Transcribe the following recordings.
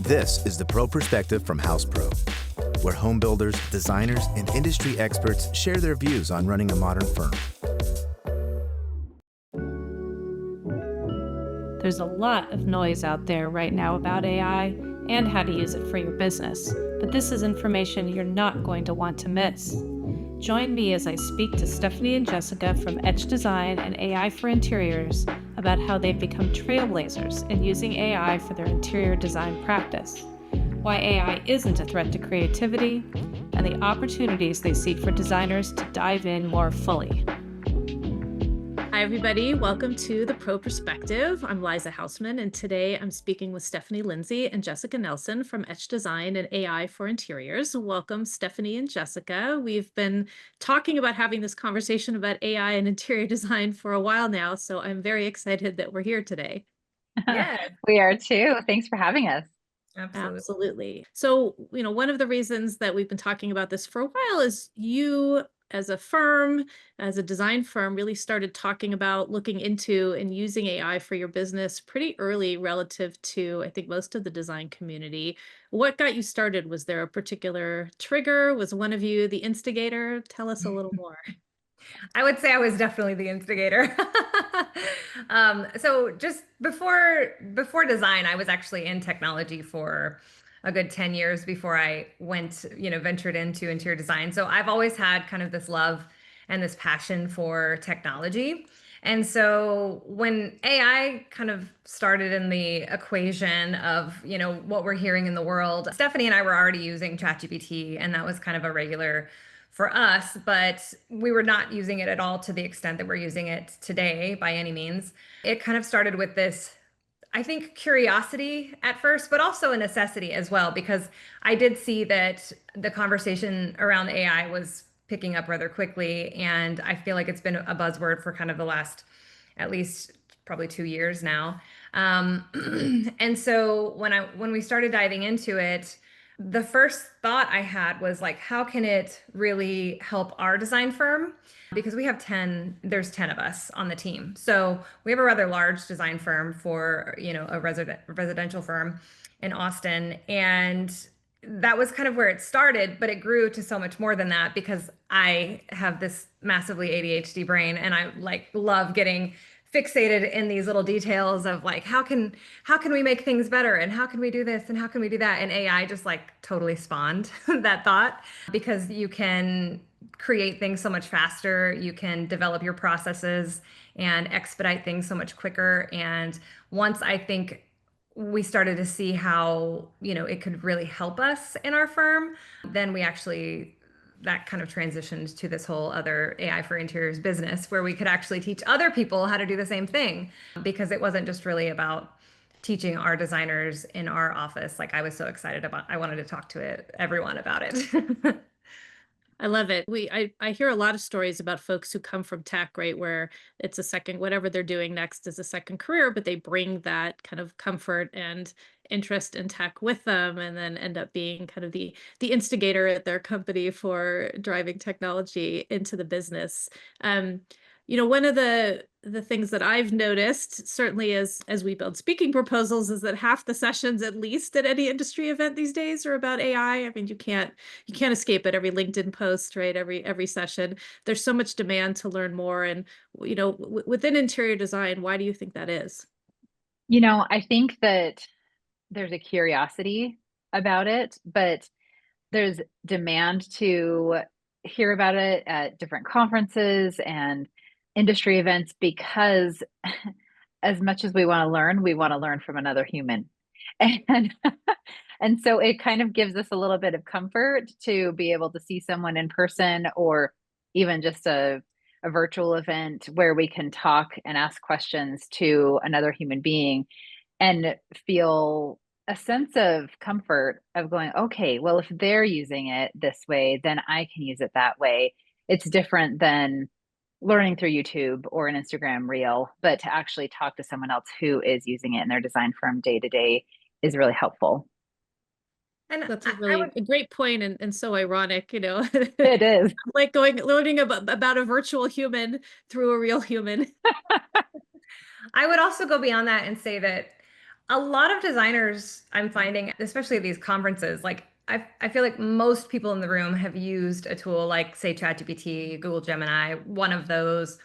This is the Pro Perspective from Houzz Pro, where home builders, designers, and industry experts share their views on running a modern firm. There's a lot of noise out there right now about AI and how to use it for your business, but this is information you're not going to want to miss. Join me as I speak to Stephanie and Jessica from Etch Design and AI for Interiors about how they've become trailblazers in using AI for their interior design practice, why AI isn't a threat to creativity, and the opportunities they see for designers to dive in more fully. Hi, everybody. Welcome to the Pro Perspective. I'm Liza Hausman, and today I'm speaking with Stephanie Lindsey and Jessica Nelson from Etch Design and AI for Interiors. Welcome, Stephanie and Jessica. We've been talking about having this conversation about AI and interior design for a while now, so I'm very excited that we're here today. Yeah, We are too. Thanks for having us. Absolutely. So, one of the reasons that we've been talking about this for a while is you, as a firm, as a design firm, really started talking about looking into and using AI for your business pretty early relative to, I think, most of the design community. What got you started? Was there a particular trigger? Was one of you the instigator? Tell us a little more. I would say I was definitely the instigator. So just before design, I was actually in technology for a good 10 years before I ventured into interior design. So I've always had kind of this love and this passion for technology. And so when AI kind of started in the equation of, what we're hearing in the world, Stephanie and I were already using ChatGPT, and that was kind of a regular for us, but we were not using it at all to the extent that we're using it today by any means. It kind of started with this, I think, curiosity at first, but also a necessity as well, because I did see that the conversation around AI was picking up rather quickly. And I feel like it's been a buzzword for kind of the last, at least probably 2 years now. And so when we started diving into it, the first thought I had was like, how can it really help our design firm? Because there's 10 of us on the team. So we have a rather large design firm for, a residential firm in Austin. And that was kind of where it started, but it grew to so much more than that because I have this massively ADHD brain and I love getting fixated in these little details of like, how can we make things better, and how can we do this, and how can we do that? And AI just totally spawned that thought, because you can create things so much faster, you can develop your processes and expedite things so much quicker. And once I think we started to see how, it could really help us in our firm, then that kind of transitioned to this whole other AI for Interiors business where we could actually teach other people how to do the same thing, because it wasn't just really about teaching our designers in our office. I was so excited I wanted to talk to everyone about it. I love it. I hear a lot of stories about folks who come from tech, right, where it's a second, whatever they're doing next is a second career, but they bring that kind of comfort and interest in tech with them, and then end up being kind of the instigator at their company for driving technology into the business. One of the things that I've noticed, certainly as we build speaking proposals, is that half the sessions, at least at any industry event these days, are about AI. I mean, you can't escape it. Every LinkedIn post, right? Every session. There's so much demand to learn more. And within interior design, why do you think that is? I think that there's a curiosity about it, but there's demand to hear about it at different conferences and industry events, because as much as we want to learn from another human. And and so it kind of gives us a little bit of comfort to be able to see someone in person, or even just a virtual event where we can talk and ask questions to another human being and feel a sense of comfort of going, okay, well, if they're using it this way, then I can use it that way. It's different than learning through YouTube or an Instagram reel, but to actually talk to someone else who is using it in their design firm day to day is really helpful. And that's a great point, and so ironic, It is. like learning about a virtual human through a real human. I would also go beyond that and say that A lot of designers I'm finding, especially at these conferences, like I feel like most people in the room have used a tool like, say, ChatGPT, Google Gemini, one of those,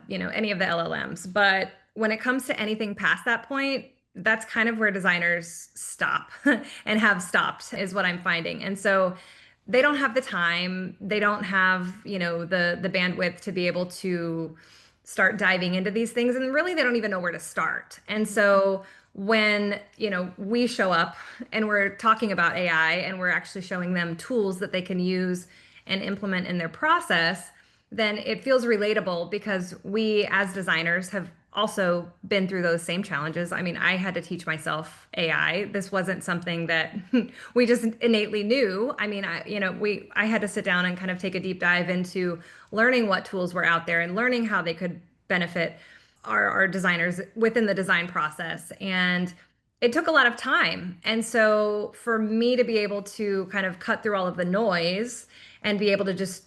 any of the LLMs. But when it comes to anything past that point, that's kind of where designers stop and have stopped, is what I'm finding. And so they don't have the time, they don't have, the bandwidth to be able to start diving into these things, and really they don't even know where to start. And so when, we show up and we're talking about AI and we're actually showing them tools that they can use and implement in their process, then it feels relatable, because we as designers have also been through those same challenges. I mean, I had to teach myself AI. This wasn't something that we just innately knew. I mean, I had to sit down and kind of take a deep dive into learning what tools were out there and learning how they could benefit our designers within the design process. And it took a lot of time. And so for me to be able to kind of cut through all of the noise and be able to just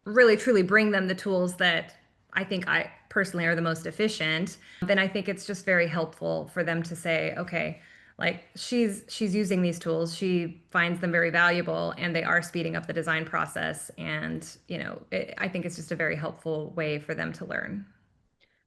really truly bring them the tools that I think I personally are the most efficient, then I think it's just very helpful for them to say, okay, like she's using these tools, she finds them very valuable, and they are speeding up the design process. And I think it's just a very helpful way for them to learn.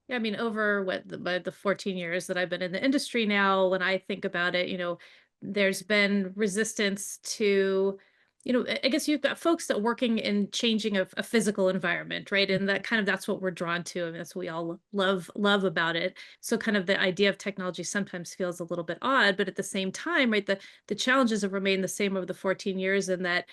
Yeah, I mean, over the 14 years that I've been in the industry now, when I think about it, there's been resistance to, I guess you've got folks that working in changing a physical environment, right? And that's what we're drawn to. I mean, that's what we all love about it. So kind of the idea of technology sometimes feels a little bit odd, but at the same time, right, the challenges have remained the same over the 14 years, and that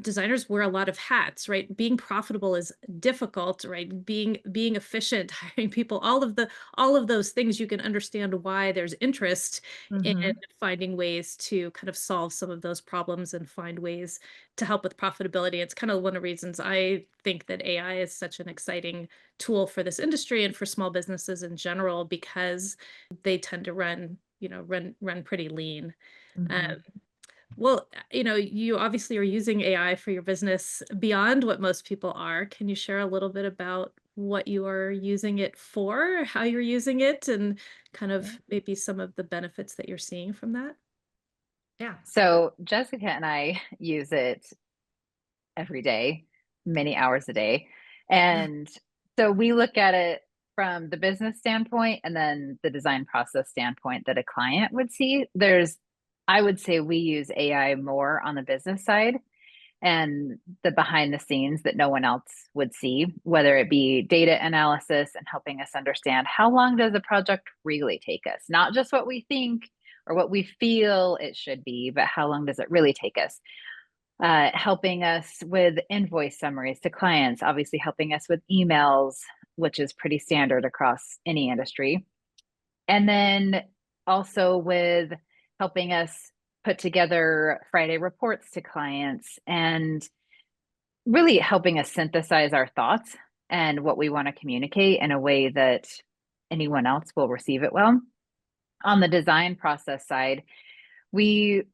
designers wear a lot of hats, right? Being profitable is difficult, right? Being efficient, hiring people, all of those things, you can understand why there's interest in Mm-hmm. finding ways to kind of solve some of those problems and find ways to help with profitability. It's kind of one of the reasons I think that AI is such an exciting tool for this industry and for small businesses in general, because they tend to run pretty lean. Mm-hmm. Um, well, you obviously are using AI for your business beyond what most people are. Can you share a little bit about what you are using it for, how you're using it, and kind of Yeah. maybe some of the benefits that you're seeing from that? Yeah. So Jessica and I use it every day, many hours a day. And so we look at it from the business standpoint and then the design process standpoint that a client would see. I would say we use AI more on the business side and the behind the scenes that no one else would see, whether it be data analysis and helping us understand how long does a project really take us, not just what we think or what we feel it should be, but how long does it really take us? Helping us with invoice summaries to clients, obviously helping us with emails, which is pretty standard across any industry. And then also with helping us put together Friday reports to clients and really helping us synthesize our thoughts and what we want to communicate in a way that anyone else will receive it well. On the design process side, we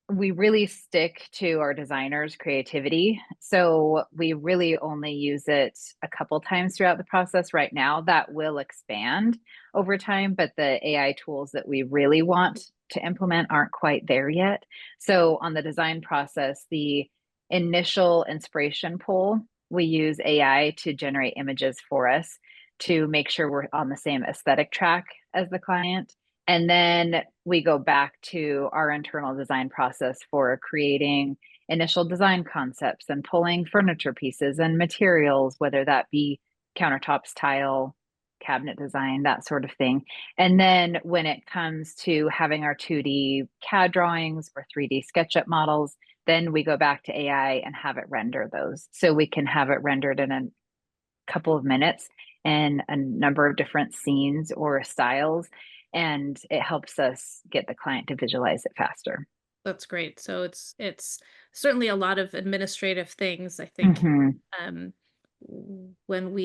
really stick to our designers' creativity. So we really only use it a couple times throughout the process right now. That will expand over time, but the AI tools that we really want to implement aren't quite there yet. So on the design process, the initial inspiration pool, we use AI to generate images for us to make sure we're on the same aesthetic track as the client. And then we go back to our internal design process for creating initial design concepts and pulling furniture pieces and materials, whether that be countertops, tile, cabinet design, that sort of thing. And then when it comes to having our 2D CAD drawings or 3D SketchUp models, then we go back to AI and have it render those. So we can have it rendered in a couple of minutes in a number of different scenes or styles, and it helps us get the client to visualize it faster. That's great. So it's certainly a lot of administrative things, I think. Um, when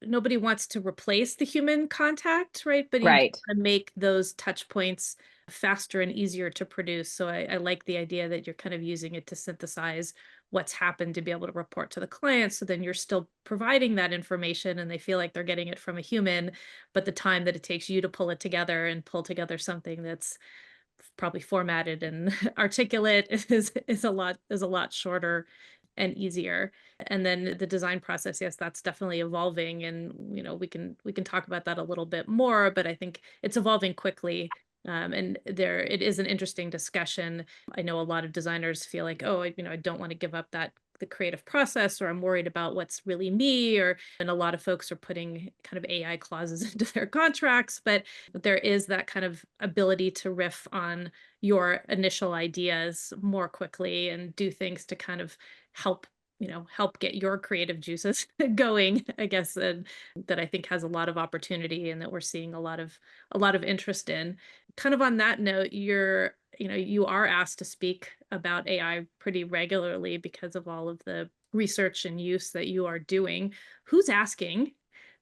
nobody wants to replace the human contact, right? But you do Right. want to make those touch points faster and easier to produce. So I like the idea that you're kind of using it to synthesize what's happened to be able to report to the client. So then you're still providing that information and they feel like they're getting it from a human, but the time that it takes you to pull it together and pull together something that's probably formatted and articulate is a lot shorter and easier. And then the design process, yes, that's definitely evolving, and we can talk about that a little bit more, but I think it's evolving quickly. And there it is an interesting discussion. I know a lot of designers feel like, oh, I don't want to give up the creative process, or I'm worried about what's really me, or and a lot of folks are putting kind of AI clauses into their contracts, but there is that kind of ability to riff on your initial ideas more quickly and do things to kind of help help get your creative juices going, I guess. And that I think has a lot of opportunity, and that we're seeing a lot of interest in. Kind of on that note, you are asked to speak about AI pretty regularly because of all of the research and use that you are doing. Who's asking?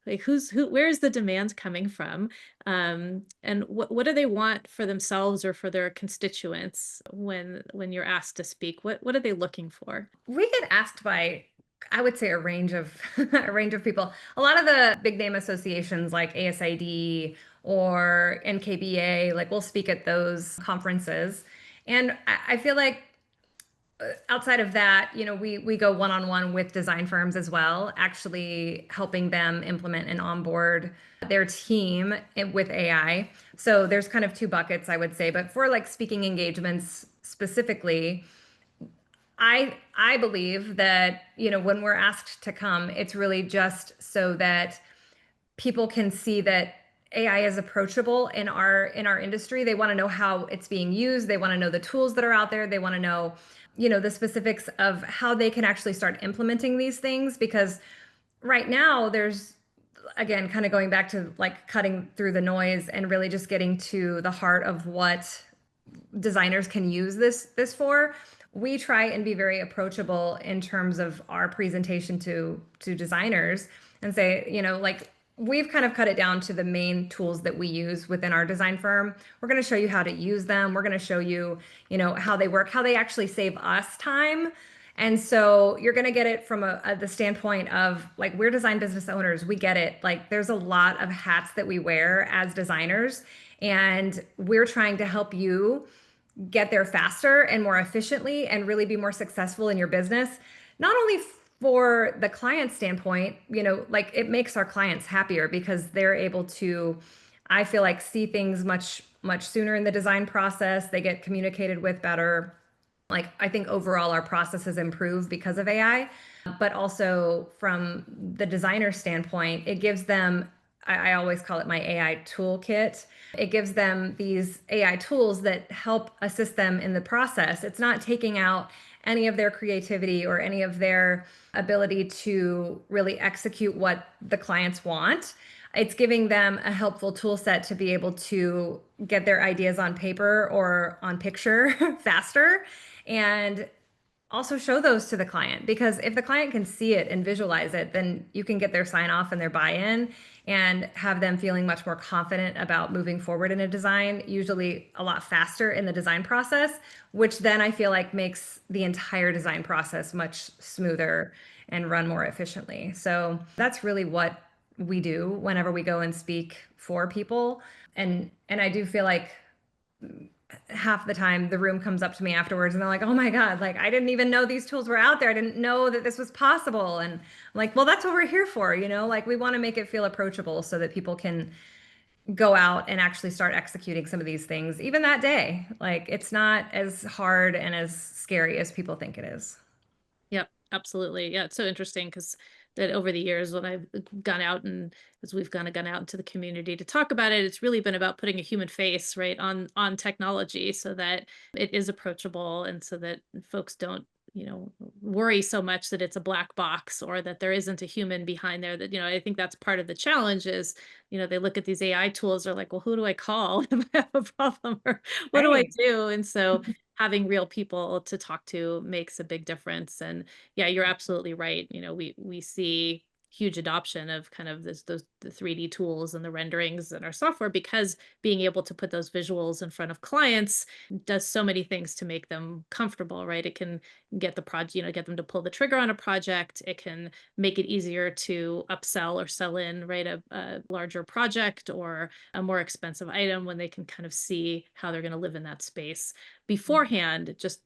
Like, where's the demand coming from? And what do they want for themselves or for their constituents when you're asked to speak? What are they looking for? We get asked by, I would say, a range of a range of people. A lot of the big name associations like ASID or NKBA, like we'll speak at those conferences. And I feel like outside of that, we go one-on-one with design firms as well, actually helping them implement and onboard their team with AI. So there's kind of two buckets, I would say. But for like speaking engagements specifically, I believe that, when we're asked to come, it's really just so that people can see that AI is approachable in our industry. They want to know how it's being used. They want to know the tools that are out there. They want to know, the specifics of how they can actually start implementing these things, because right now there's, again, kind of going back to like cutting through the noise and really just getting to the heart of what designers can use this for. We try and be very approachable in terms of our presentation to designers, and say, like, we've kind of cut it down to the main tools that we use within our design firm. We're going to show you how to use them. We're going to show you, how they work, how they actually save us time. And so you're going to get it from the standpoint of like, we're design business owners. We get it. Like, there's a lot of hats that we wear as designers, and we're trying to help you get there faster and more efficiently and really be more successful in your business. Not only for the client standpoint, like, it makes our clients happier because they're able to, I feel like, see things much, much sooner in the design process. They get communicated with better. Like, I think overall our processes improve because of AI, but also from the designer standpoint, it gives them, I always call it my AI toolkit. It gives them these AI tools that help assist them in the process. It's not taking out any of their creativity or any of their ability to really execute what the clients want. It's giving them a helpful tool set to be able to get their ideas on paper or on picture faster, and also show those to the client. Because if the client can see it and visualize it, then you can get their sign off and their buy-in and have them feeling much more confident about moving forward in a design, usually a lot faster in the design process, which then I feel like makes the entire design process much smoother and run more efficiently. So that's really what we do whenever we go and speak for people. And I do feel like half the time the room comes up to me afterwards and they're like, oh my God, like, I didn't even know these tools were out there. I didn't know that this was possible. And I'm like, well, that's what we're here for. Like, we want to make it feel approachable so that people can go out and actually start executing some of these things even that day. Like, it's not as hard and as scary as people think it is. Yep, absolutely. Yeah, it's so interesting because that over the years when I've gone out and as we've kind of gone out into the community to talk about it, it's really been about putting a human face right on technology so that it is approachable and so that folks don't, worry so much that it's a black box or that there isn't a human behind there. That, I think that's part of the challenge is, they look at these AI tools, they're like, well, who do I call if I have a problem, or what do I Right. do? And so having real people to talk to makes a big difference. And yeah, you're absolutely right. We see huge adoption of kind of the 3D tools and the renderings and our software, because being able to put those visuals in front of clients does so many things to make them comfortable, right? It can get the project, get them to pull the trigger on a project. It can make it easier to upsell or sell in, right, a larger project or a more expensive item when they can kind of see how they're going to live in that space beforehand. It just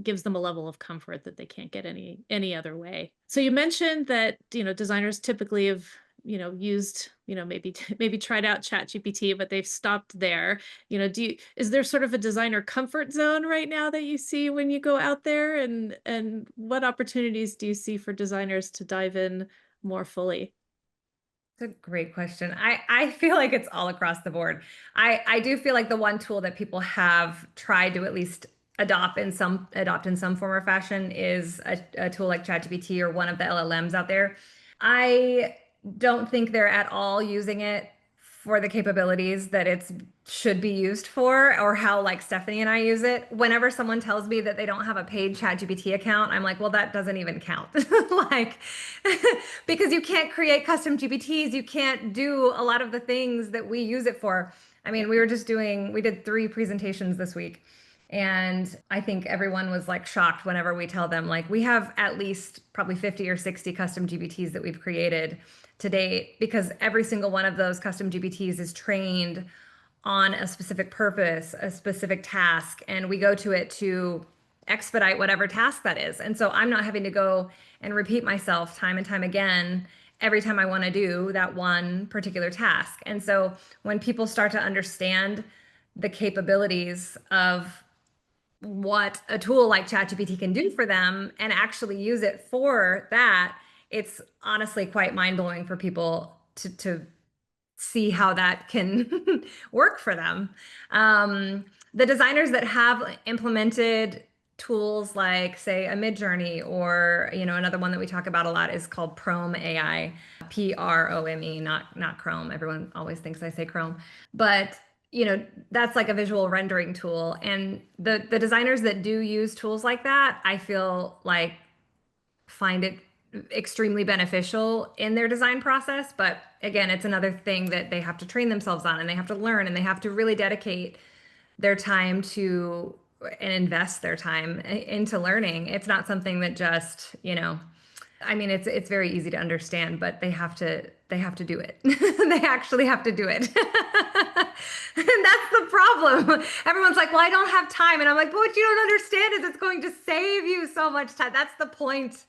gives them a level of comfort that they can't get any other way. So you mentioned that, designers typically have, used, maybe tried out ChatGPT, but they've stopped there. Is there sort of a designer comfort zone right now that you see when you go out there, and what opportunities do you see for designers to dive in more fully? It's a great question. I feel like it's all across the board. I do feel like the one tool that people have tried to at least adopt in some form or fashion is a tool like ChatGPT or one of the LLMs out there. I don't think they're at all using it for the capabilities that it should be used for, or how like Stephanie and I use it. Whenever someone tells me that they don't have a paid ChatGPT account, I'm like, well, that doesn't even count. Like, because you can't create custom GPTs, you can't do a lot of the things that we use it for. I mean, we did 3 presentations this week. And I think everyone was like shocked whenever we tell them, like, we have at least probably 50 or 60 custom GPTs that we've created to date, because every single one of those custom GPTs is trained on a specific purpose, a specific task, and we go to it to expedite whatever task that is. And so I'm not having to go and repeat myself time and time again every time I want to do that one particular task. And so when people start to understand the capabilities of what a tool like ChatGPT can do for them and actually use it for that, it's honestly quite mind-blowing for people to see how that can work for them. The designers that have implemented tools like, say, a Midjourney, or another one that we talk about a lot is called Prome AI, Prome, not Chrome. Everyone always thinks I say Chrome, but that's like a visual rendering tool. And the designers that do use tools like that, I feel like find it extremely beneficial in their design process. But again, it's another thing that they have to train themselves on, and they have to learn, and they have to really dedicate their time to and invest their time into learning. It's not something that just, I mean, it's very easy to understand, but they have to do it. They actually have to do it. And that's the problem. Everyone's like, well, I don't have time. And I'm like, but what you don't understand is it's going to save you so much time. That's the point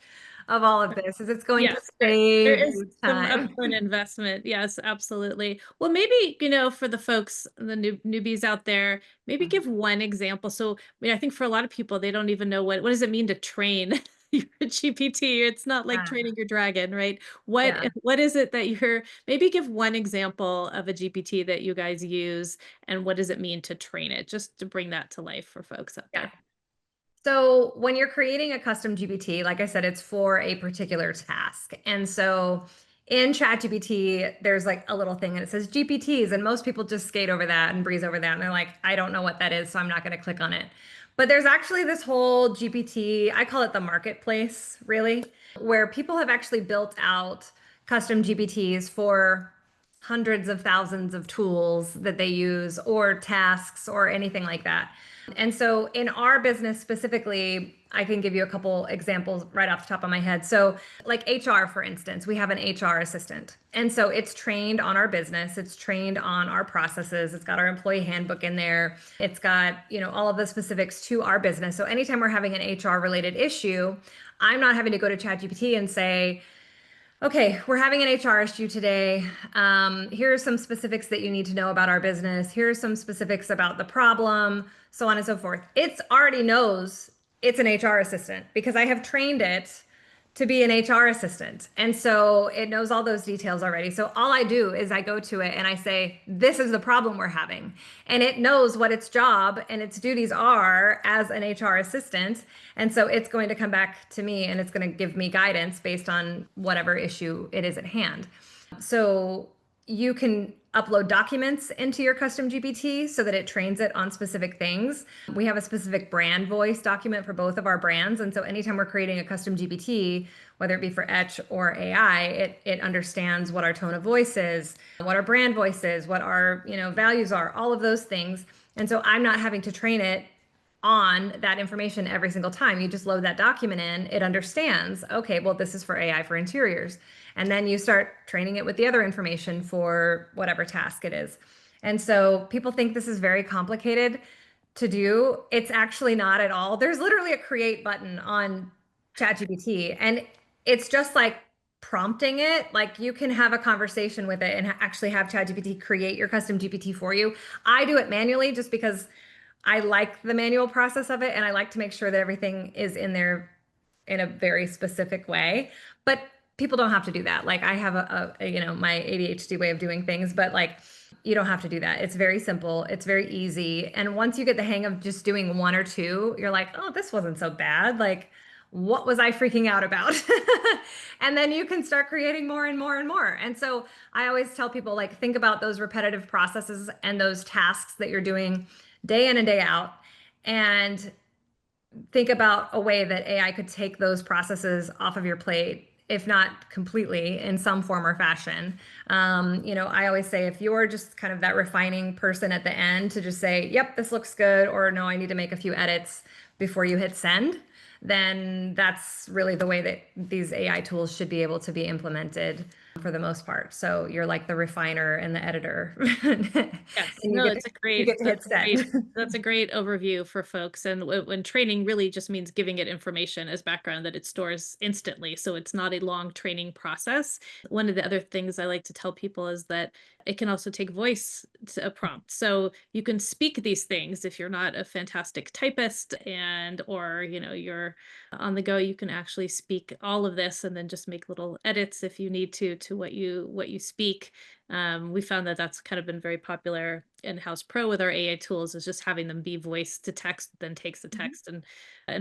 of all of this, is it's going to save there is you some time. upfront investment. Yes, absolutely. Well, maybe, for the folks, the newbies out there, maybe give one example. So, I think for a lot of people, they don't even know what does it mean to train your GPT. It's not like training your dragon, right? What is it that maybe give one example of a GPT that you guys use, and what does it mean to train it, just to bring that to life for folks out there. So when you're creating a custom GPT, like I said, it's for a particular task. And so in ChatGPT, there's like a little thing and it says GPTs, and most people just skate over that and breeze over that. And they're like, I don't know what that is, so I'm not going to click on it. But there's actually this whole GPT, I call it the marketplace, really, where people have actually built out custom GPTs for hundreds of thousands of tools that they use, or tasks, or anything like that. And so in our business specifically, I can give you a couple examples right off the top of my head. So like HR, for instance, we have an HR assistant. And so it's trained on our business. It's trained on our processes. It's got our employee handbook in there. It's got, all of the specifics to our business. So anytime we're having an HR related issue, I'm not having to go to ChatGPT and say, okay, we're having an HR issue today. Here are some specifics that you need to know about our business. Here are some specifics about the problem, so on and so forth. It already knows it's an HR assistant because I have trained it to be an HR assistant. And so it knows all those details already. So all I do is I go to it and I say, this is the problem we're having. And it knows what its job and its duties are as an HR assistant. And so it's going to come back to me and it's going to give me guidance based on whatever issue it is at hand. So you can upload documents into your custom GPT so that it trains it on specific things. We have a specific brand voice document for both of our brands. And so anytime we're creating a custom GPT, whether it be for Etch or AI, it understands what our tone of voice is, what our brand voice is, what our, values are, all of those things. And so I'm not having to train it on that information every single time. You just load that document in, it understands, okay, well, this is for AI for interiors. And then you start training it with the other information for whatever task it is. And so people think this is very complicated to do. It's actually not at all. There's literally a create button on ChatGPT, and it's just like prompting it. Like you can have a conversation with it and actually have ChatGPT create your custom GPT for you. I do it manually just because I like the manual process of it, and I like to make sure that everything is in there in a very specific way. But people don't have to do that. Like I have my ADHD way of doing things, but like you don't have to do that. It's very simple. It's very easy. And once you get the hang of just doing one or two, you're like, oh, this wasn't so bad. Like, what was I freaking out about? And then you can start creating more and more and more. And so I always tell people, like, think about those repetitive processes and those tasks that you're doing day in and day out, and think about a way that AI could take those processes off of your plate, if not completely, in some form or fashion. I always say, if you're just kind of that refining person at the end to just say, yep, this looks good, or no, I need to make a few edits before you hit send, then that's really the way that these AI tools should be able to be implemented for the most part. So you're like the refiner and the editor. Yes, And no, you get to hit send. that's a great overview for folks. And when training really just means giving it information as background that it stores instantly. So it's not a long training process. One of the other things I like to tell people is that it can also take voice to a prompt. So you can speak these things if you're not a fantastic typist or you're on the go, you can actually speak all of this and then just make little edits if you need to what you speak. We found that that's kind of been very popular in Houzz Pro with our AI tools, is just having them be voice to text, then takes the text and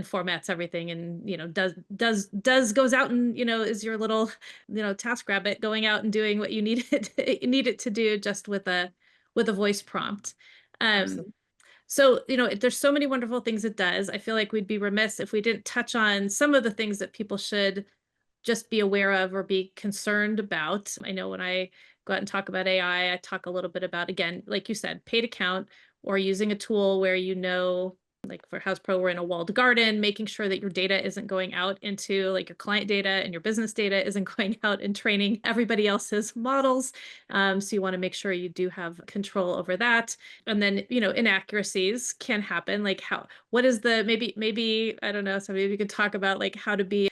formats everything, and does goes out and is your little task rabbit going out and doing what you need it to do, just with a voice prompt. So, there's so many wonderful things it does. I feel like we'd be remiss if we didn't touch on some of the things that people should just be aware of or be concerned about. I know when I go out and talk about AI, I talk a little bit about, again, like you said, paid account, or using a tool where like for Houzz Pro, we're in a walled garden, making sure that your data isn't going out into, like, your client data and your business data isn't going out and training everybody else's models. So you want to make sure you do have control over that. And then, inaccuracies can happen. Like what is maybe, I don't know, so maybe you could talk about like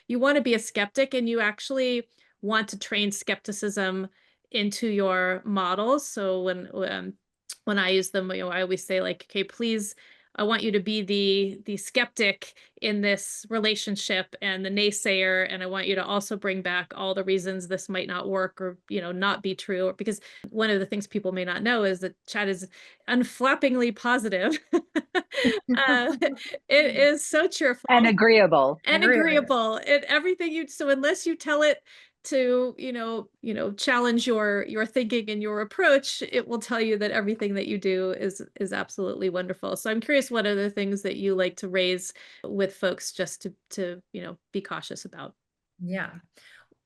you want to be a skeptic, and you actually want to train skepticism into your models. So when I use them, I always say, like, okay, please, I want you to be the skeptic in this relationship and the naysayer. And I want you to also bring back all the reasons this might not work, or, not be true. Because one of the things people may not know is that chat is unflappingly positive. It is so cheerful and agreeable. and agreeable. So unless you tell it to challenge your thinking and your approach, it will tell you that everything that you do is absolutely wonderful. So I'm curious, what are the things that you like to raise with folks just to be cautious about? Yeah.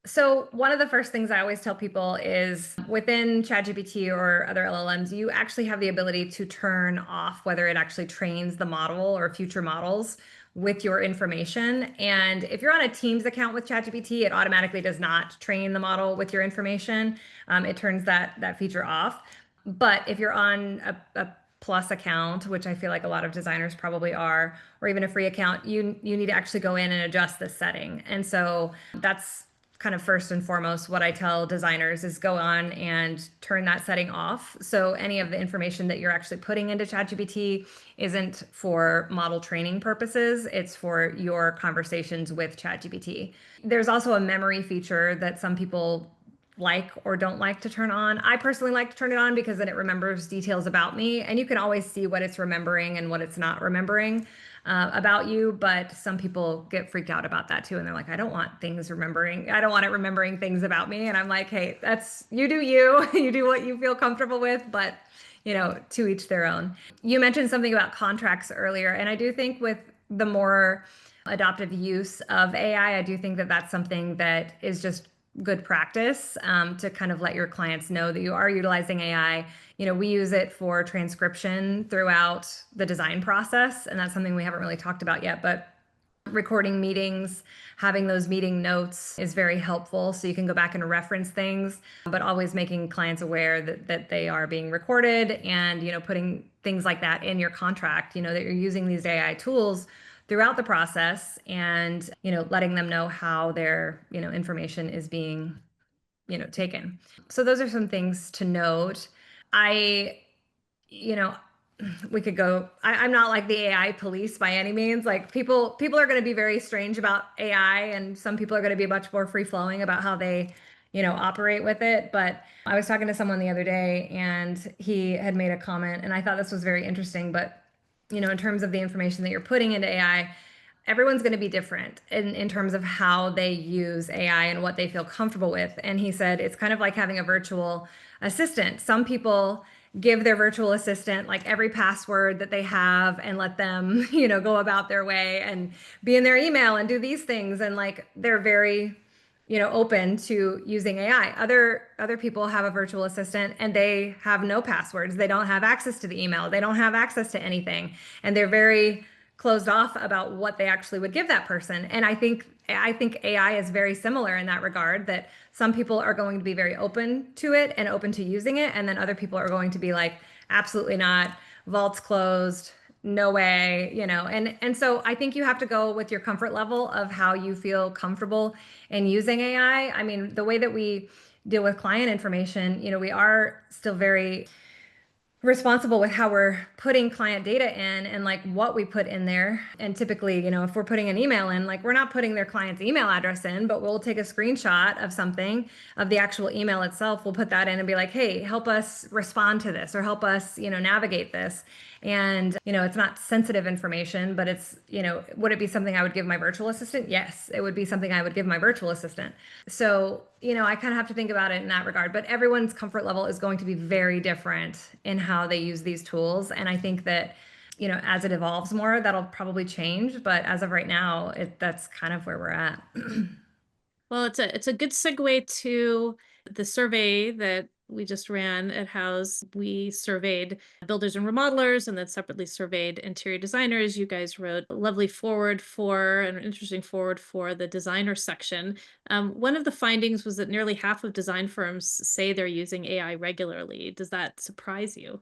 So one of the first things I always tell people is, within ChatGPT or other LLMs, you actually have the ability to turn off whether it actually trains the model or future models with your information. And if you're on a Teams account with ChatGPT, it automatically does not train the model with your information. It turns that feature off. But if you're on a Plus account, which I feel like a lot of designers probably are, or even a free account, you need to actually go in and adjust this setting. And so that's kind of first and foremost what I tell designers is, go on and turn that setting off. So any of the information that you're actually putting into ChatGPT isn't for model training purposes, it's for your conversations with ChatGPT. There's also a memory feature that some people like or don't like to turn on. I personally like to turn it on because then it remembers details about me, and you can always see what it's remembering and what it's not remembering about you. But some people get freaked out about that too, and they're like, I don't want it remembering things about me. And I'm like, hey, that's you do you, you do what you feel comfortable with, but to each their own. You mentioned something about contracts earlier, and I do think with the more adoptive use of AI, I do think that that's something that is just good practice to kind of let your clients know that you are utilizing AI. We use it for transcription throughout the design process, and that's something we haven't really talked about yet, but recording meetings, having those meeting notes is very helpful. So you can go back and reference things, but always making clients aware that they are being recorded, and, putting things like that in your contract, that you're using these AI tools throughout the process, and, letting them know how their, information is being, taken. So those are some things to note. You know, we could go, I'm not like the AI police by any means. Like people are going to be very strange about AI, and some people are going to be much more free flowing about how they, operate with it. But I was talking to someone the other day, and he had made a comment, and I thought this was very interesting. But, in terms of the information that you're putting into AI, everyone's going to be different in terms of how they use AI and what they feel comfortable with. And he said it's kind of like having a virtual assistant. Some people give their virtual assistant like every password that they have and let them, go about their way and be in their email and do these things. And like they're very, open to using AI. Other people have a virtual assistant and they have no passwords. They don't have access to the email. They don't have access to anything. And they're very closed off about what they actually would give that person. And I think AI is very similar in that regard, that some people are going to be very open to it and open to using it, and then other people are going to be like, absolutely not, vault's closed, no way, and so I think you have to go with your comfort level of how you feel comfortable in using AI. I mean, the way that we deal with client information, we are still very responsible with how we're putting client data in and like what we put in there. And typically, if we're putting an email in, like we're not putting their client's email address in, but we'll take a screenshot of something, of the actual email itself. We'll put that in and be like, hey, help us respond to this, or help us, navigate this. And, it's not sensitive information, but it's, would it be something I would give my virtual assistant? Yes, it would be something I would give my virtual assistant. So, I kind of have to think about it in that regard, but everyone's comfort level is going to be very different in how they use these tools. And I think that, as it evolves more, that'll probably change. But as of right now, that's kind of where we're at. Well, it's a good segue to the survey that we just ran at Houzz. We surveyed builders and remodelers, and then separately surveyed interior designers. You guys wrote a lovely an interesting forward for the designer section. One of the findings was that nearly half of design firms say they're using AI regularly. Does that surprise you?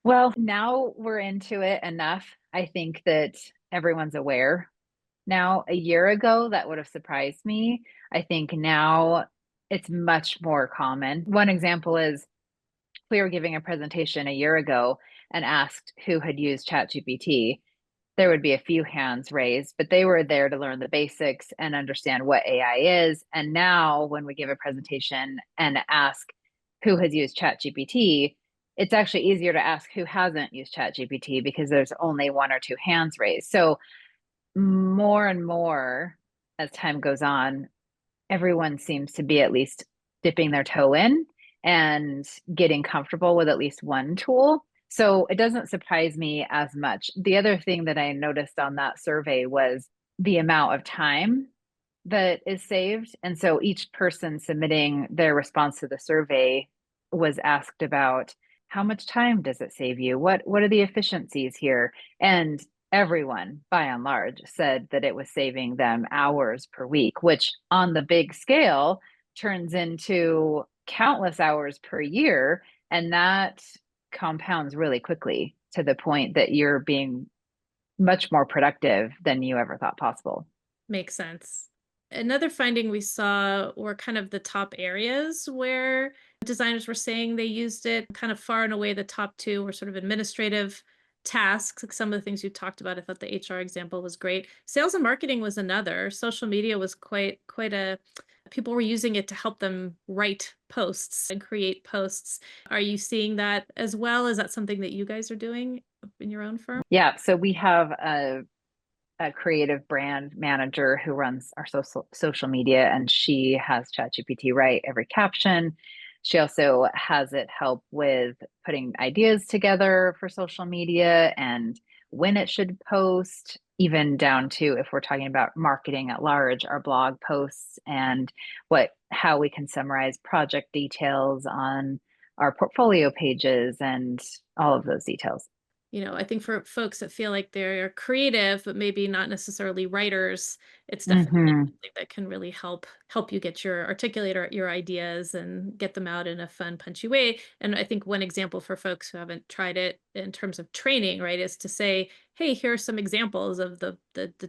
Well, now we're into it enough. I think that everyone's aware. Now, a year ago, that would have surprised me. I think now it's much more common. One example is we were giving a presentation a year ago and asked who had used ChatGPT. There would be a few hands raised, but they were there to learn the basics and understand what AI is. And now when we give a presentation and ask who has used ChatGPT, it's actually easier to ask who hasn't used ChatGPT because there's only one or two hands raised. So more and more as time goes on, everyone seems to be at least dipping their toe in and getting comfortable with at least one tool. So it doesn't surprise me as much. The other thing that I noticed on that survey was the amount of time that is saved. And so each person submitting their response to the survey was asked about how much time does it save you? What are the efficiencies here? And everyone, by and large, said that it was saving them hours per week, which on the big scale turns into countless hours per year. And that compounds really quickly to the point that you're being much more productive than you ever thought possible. Makes sense. Another finding we saw were kind of the top areas where designers were saying they used it. Kind of far and away, the top two were sort of administrative tasks, like some of the things you talked about. I thought the HR example was great. Sales and marketing was another. Social media was quite a people were using it to help them write posts and create posts. Are you seeing that as well? Is that something that you guys are doing in your own firm? Yeah, so we have a creative brand manager who runs our social media, and she has ChatGPT write every caption. She also has it help with putting ideas together for social media and when it should post, even down to if we're talking about marketing at large, our blog posts and how we can summarize project details on our portfolio pages and all of those details. I think for folks that feel like they're creative, but maybe not necessarily writers, it's definitely something that can really help you get articulate your ideas and get them out in a fun, punchy way. And I think one example for folks who haven't tried it in terms of training, right, is to say, hey, here are some examples of the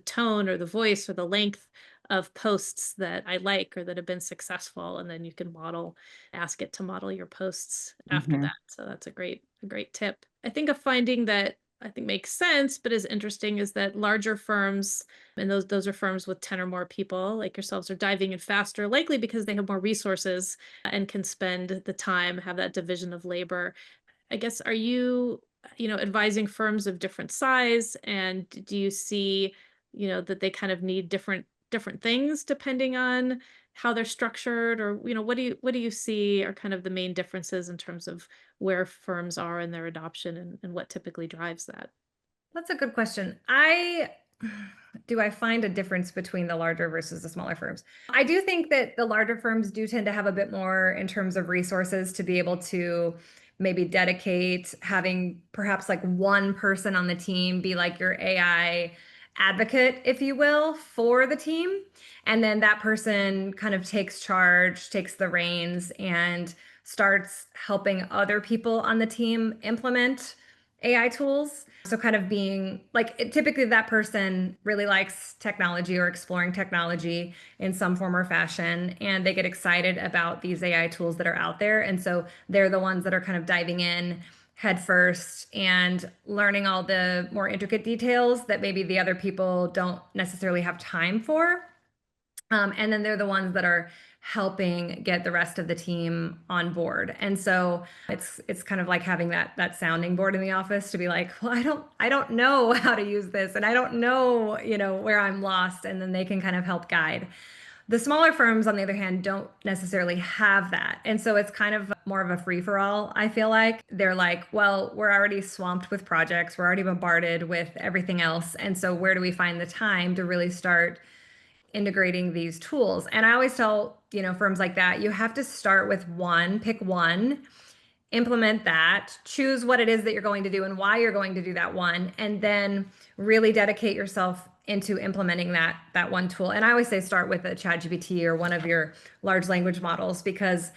tone or the voice or the length of posts that I like or that have been successful. And then you can ask it to model your posts after that. So that's a great tip. I think a finding that I think makes sense, but is interesting is that larger firms, and those are firms with 10 or more people like yourselves, are diving in faster, likely because they have more resources and can spend the time, have that division of labor. I guess, are you, advising firms of different size, and do you see, that they kind of need different things depending on how they're structured, or what do you see are kind of the main differences in terms of where firms are in their adoption and what typically drives that? That's a good question. Do I find a difference between the larger versus the smaller firms? I do think that the larger firms do tend to have a bit more in terms of resources to be able to maybe dedicate having perhaps like one person on the team be like your AI advocate, if you will, for the team. And then that person kind of takes charge, takes the reins, and starts helping other people on the team implement AI tools. So kind of being like, typically that person really likes technology or exploring technology in some form or fashion, and they get excited about these AI tools that are out there. And so they're the ones that are kind of diving in head first and learning all the more intricate details that maybe the other people don't necessarily have time for. And then they're the ones that are helping get the rest of the team on board. And so it's kind of like having that sounding board in the office to be like, well, I don't know how to use this, and I don't know, where I'm lost. And then they can kind of help guide. The smaller firms, on the other hand, don't necessarily have that. And so it's kind of more of a free-for-all, I feel like. They're like, well, we're already swamped with projects. We're already bombarded with everything else. And so where do we find the time to really start integrating these tools? And I always tell, firms like that, you have to start with pick one, implement that, choose what it is that you're going to do and why you're going to do that one, and then really dedicate yourself into implementing that one tool. And I always say start with a ChatGPT or one of your large language models, because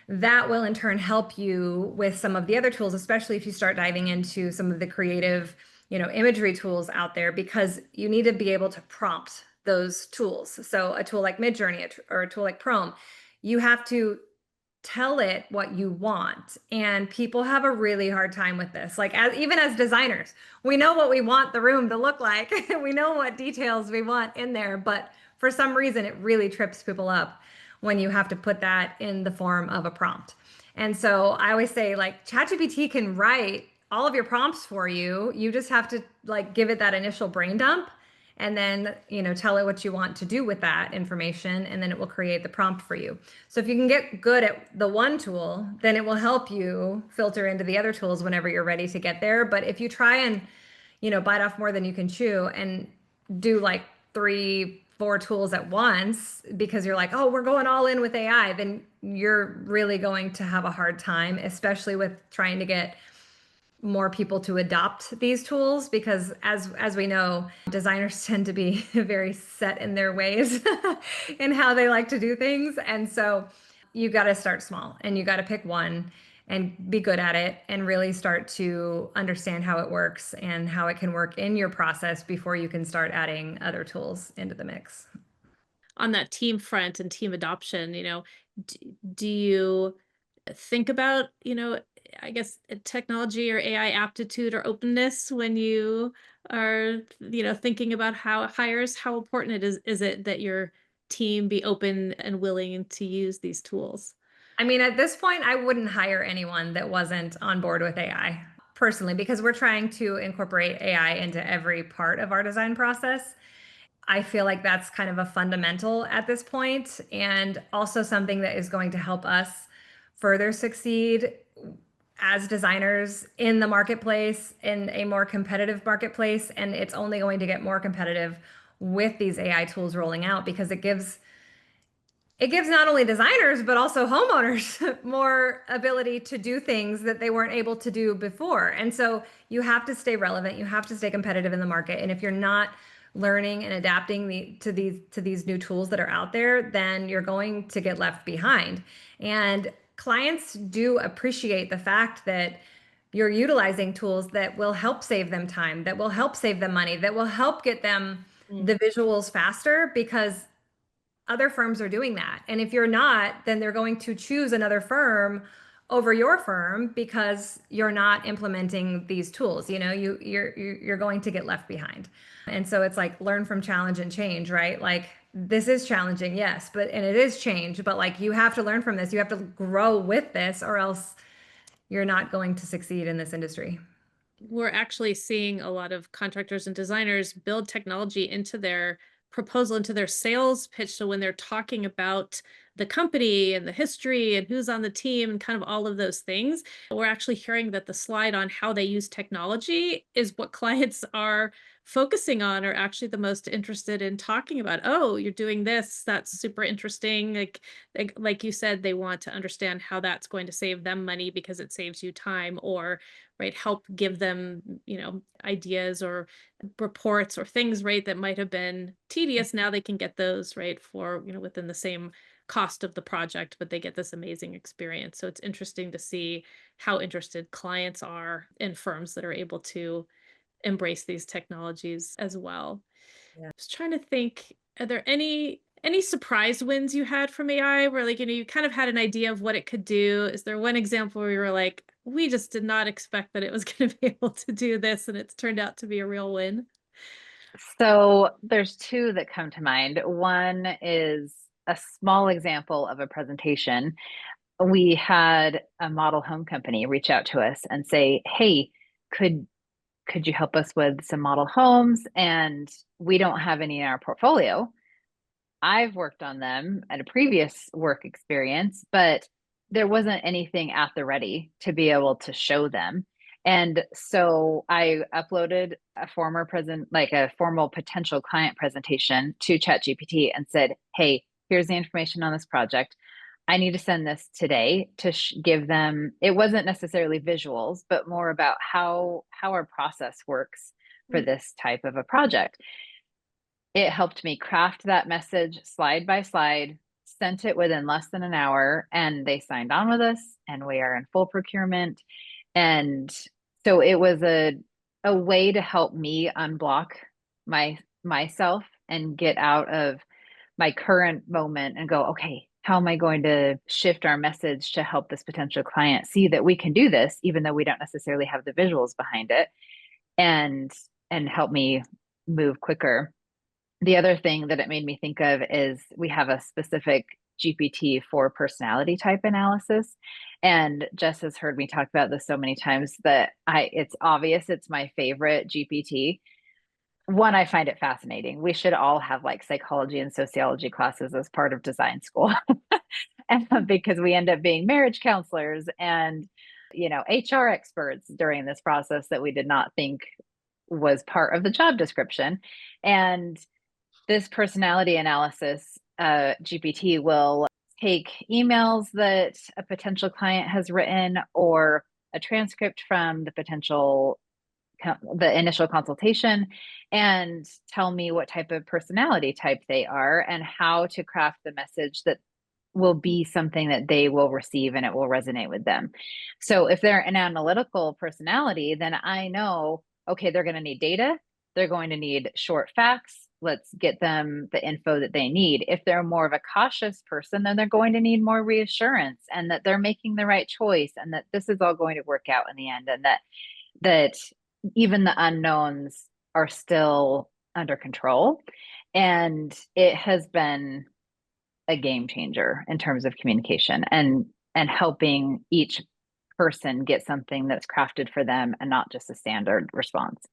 that will in turn help you with some of the other tools, especially if you start diving into some of the creative, imagery tools out there, because you need to be able to prompt those tools. So a tool like Midjourney or a tool like Chrome, you have to tell it what you want. And people have a really hard time with this. Like, even as designers, we know what we want the room to look like. We know what details we want in there, but for some reason it really trips people up when you have to put that in the form of a prompt. And so I always say, like, ChatGPT can write all of your prompts for you. You just have to like give it that initial brain dump, and then, tell it what you want to do with that information, and then it will create the prompt for you. So if you can get good at the one tool, then it will help you filter into the other tools whenever you're ready to get there. But if you try and, bite off more than you can chew and do like 3-4 tools at once because you're like, oh, we're going all in with AI, then you're really going to have a hard time, especially with trying to get more people to adopt these tools, because as we know, designers tend to be very set in their ways in how they like to do things. And so you got to start small, and you got to pick one and be good at it and really start to understand how it works and how it can work in your process before you can start adding other tools into the mix. On that team front and team adoption, do you think about, I guess, technology or AI aptitude or openness when you are, thinking about how hires, how important is it that you're team be open and willing to use these tools? I mean, at this point, I wouldn't hire anyone that wasn't on board with AI personally, because we're trying to incorporate AI into every part of our design process. I feel like that's kind of a fundamental at this point, and also something that is going to help us further succeed as designers in the marketplace, in a more competitive marketplace. And it's only going to get more competitive with these AI tools rolling out, because it gives not only designers, but also homeowners more ability to do things that they weren't able to do before. And so you have to stay relevant, you have to stay competitive in the market. And if you're not learning and adapting to these new tools that are out there, then you're going to get left behind. And clients do appreciate the fact that you're utilizing tools that will help save them time, that will help save them money, that will help get them the visuals faster, because other firms are doing that. And if you're not, then they're going to choose another firm over your firm because you're not implementing these tools. You're going to get left behind. And so it's like, learn from challenge and change, right? Like, this is challenging, yes, and it is change, but like, you have to learn from this. You have to grow with this, or else you're not going to succeed in this industry. We're actually seeing a lot of contractors and designers build technology into their proposal, into their sales pitch. So when they're talking about the company and the history and who's on the team and kind of all of those things, we're actually hearing that the slide on how they use technology is what clients are focusing on, or actually the most interested in talking about. Oh, you're doing this, that's super interesting. Like you said, they want to understand how that's going to save them money because it saves you time, or right, help give them, ideas or reports or things, right, that might have been tedious. Now they can get those, right, for, within the same cost of the project, but they get this amazing experience. So it's interesting to see how interested clients are in firms that are able to embrace these technologies as well. Yeah. I was trying to think, are there any surprise wins you had from AI where, like, you kind of had an idea of what it could do? Is there one example where you were like, we just did not expect that it was going to be able to do this, and it's turned out to be a real win? So there's two that come to mind. One is a small example of a presentation. We had a model home company reach out to us and say, hey, could you help us with some model homes? And we don't have any in our portfolio. I've worked on them at a previous work experience, but there wasn't anything at the ready to be able to show them. And so I uploaded a formal potential client presentation to ChatGPT and said, hey, here's the information on this project. I need to send this today to give them, it wasn't necessarily visuals, but more about how our process works for this type of a project. It helped me craft that message slide by slide, sent it within less than an hour, and they signed on with us, and we are in full procurement. And so it was a way to help me unblock myself and get out of my current moment and go, okay, how am I going to shift our message to help this potential client see that we can do this, even though we don't necessarily have the visuals behind it, and help me move quicker. The other thing that it made me think of is we have a specific GPT for personality type analysis. And Jess has heard me talk about this so many times that it's obvious it's my favorite GPT. One, I find it fascinating. We should all have like psychology and sociology classes as part of design school. And because we end up being marriage counselors and, HR experts during this process that we did not think was part of the job description. And this personality analysis GPT will take emails that a potential client has written or a transcript from the initial consultation and tell me what type of personality type they are and how to craft the message that will be something that they will receive and it will resonate with them. So if they're an analytical personality, then I know, okay, they're going to need data. They're going to need short facts. Let's get them the info that they need. If they're more of a cautious person, then they're going to need more reassurance and that they're making the right choice and that this is all going to work out in the end, and that even the unknowns are still under control. And it has been a game changer in terms of communication and helping each person get something that's crafted for them and not just a standard response.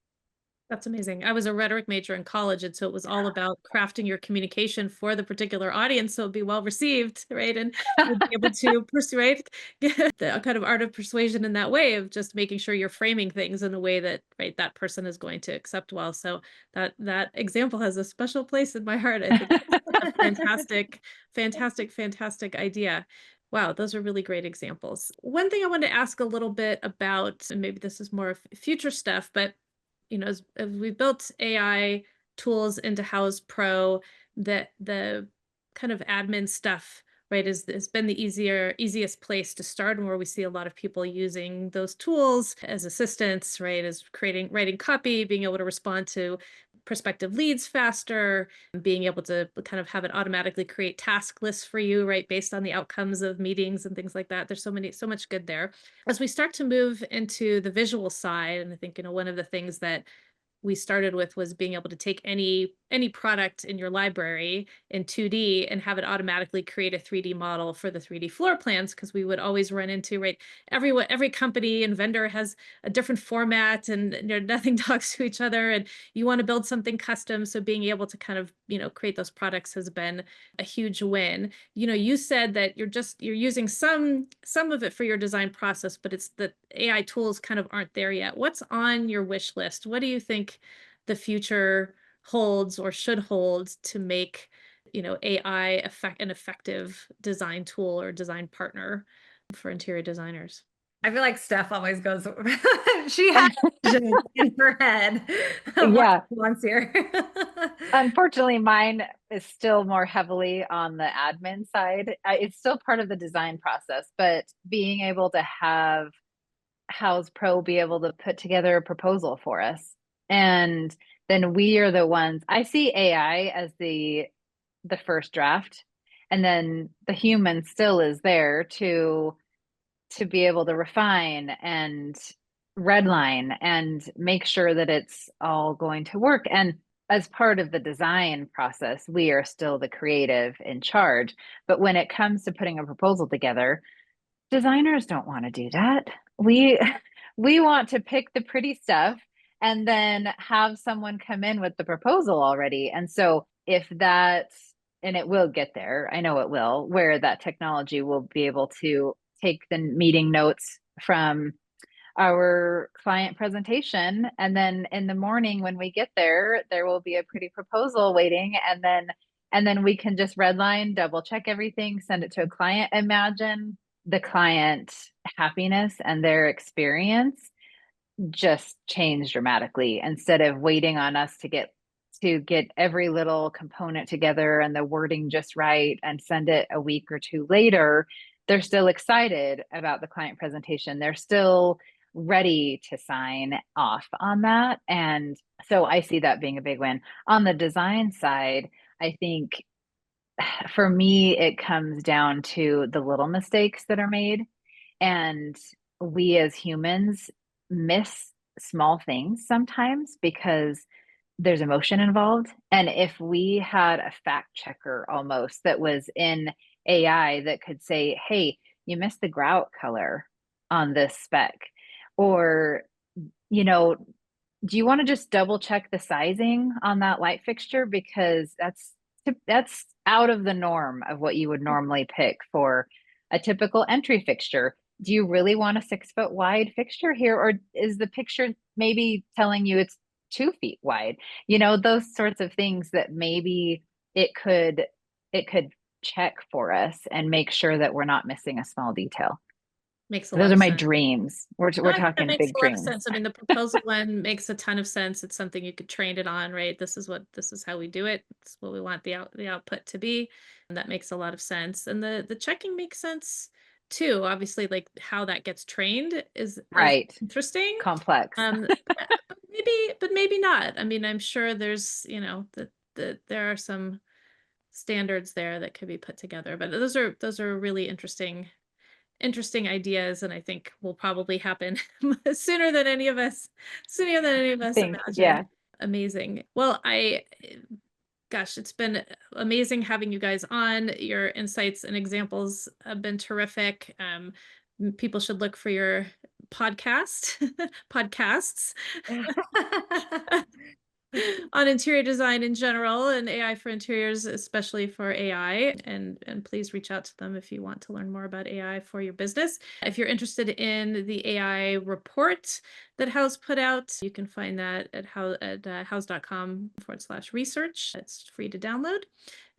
That's amazing. I was a rhetoric major in college, and so it was all about crafting your communication for the particular audience so it'd be well received, right? And you'd be able to persuade the kind of art of persuasion in that way of just making sure you're framing things in a way that, right, that person is going to accept well. So that example has a special place in my heart. I think it's a fantastic idea. Wow, those are really great examples. One thing I wanted to ask a little bit about, and maybe this is more of future stuff, but as we built AI tools into Houzz Pro, that the kind of admin stuff, right, has been the easiest place to start, and where we see a lot of people using those tools as assistants, right, as writing copy, being able to respond to prospective leads faster, being able to kind of have it automatically create task lists for you, right, based on the outcomes of meetings and things like that. There's so much good there. As we start to move into the visual side, and I think, one of the things that we started with was being able to take any product in your library in 2D and have it automatically create a 3D model for the 3D floor plans, because we would always run into, right, every company and vendor has a different format, and nothing talks to each other, and you want to build something custom. So being able to kind of, create those products has been a huge win. You said that you're using some of it for your design process, but it's the AI tools kind of aren't there yet. What's on your wish list? What do you think the future holds or should hold to make, AI an effective design tool or design partner for interior designers? I feel like Steph always goes, she has visions in her head of what Yeah. she wants here. Unfortunately, mine is still more heavily on the admin side. It's still part of the design process, but being able to have Houzz Pro be able to put together a proposal for us, and then we are the ones. I see AI as the first draft, and then the human still is there to be able to refine and redline and make sure that it's all going to work. And as part of the design process, we are still the creative in charge. But when it comes to putting a proposal together, designers don't want to do that. We we want to pick the pretty stuff and then have someone come in with the proposal already. And so if that, and it will get there, I know it will, where that technology will be able to take the meeting notes from our client presentation, and then in the morning when we get there will be a pretty proposal waiting, and then we can just redline, double check everything, send it to a client. Imagine the client happiness and their experience just changed dramatically. Instead of waiting on us to get every little component together and the wording just right and send it a week or two later, they're still excited about the client presentation. They're still ready to sign off on that. And so I see that being a big win. On the design side, I think for me, it comes down to the little mistakes that are made. And we as humans miss small things sometimes because there's emotion involved. And if we had a fact checker almost that was in AI that could say, hey, you missed the grout color on this spec, or, do you want to just double check the sizing on that light fixture? Because that's out of the norm of what you would normally pick for a typical entry fixture. Do you really want a 6-foot wide fixture here? Or is the picture maybe telling you it's 2 feet wide? Those sorts of things that maybe it could check for us and make sure that we're not missing a small detail. Makes a Those lot are of my sense. dreams. We're No, I think that talking makes big a lot of dreams. sense. I mean, the proposal one makes a ton of sense. It's something you could train it on, right? This is how we do it. It's what we want the output to be. And that makes a lot of sense. And the checking makes sense too. Obviously, like how that gets trained is Right. interesting. Complex. But maybe not. I mean, I'm sure there's, there are some standards there that could be put together. But those are really interesting ideas, and I think will probably happen sooner than any of us Think, imagine. yeah. Amazing. Well, Gosh, it's been amazing having you guys on. Your insights and examples have been terrific. People should look for your podcasts on interior design in general and AI for interiors, especially for AI. And please reach out to them if you want to learn more about AI for your business. If you're interested in the AI report that Houzz put out, you can find that at houzz.com/research. It's free to download.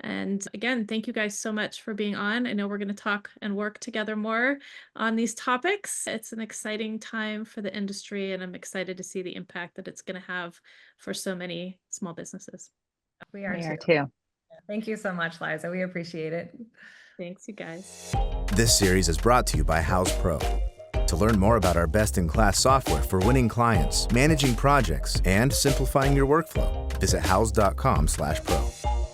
And again, thank you guys so much for being on. I know we're going to talk and work together more on these topics. It's an exciting time for the industry, and I'm excited to see the impact that it's going to have for so many small businesses. We are We are too. too. Thank you so much, Liza. We appreciate it. Thanks, you guys. This series is brought to you by Houzz Pro. To learn more about our best-in-class software for winning clients, managing projects, and simplifying your workflow, visit houzz.com/pro.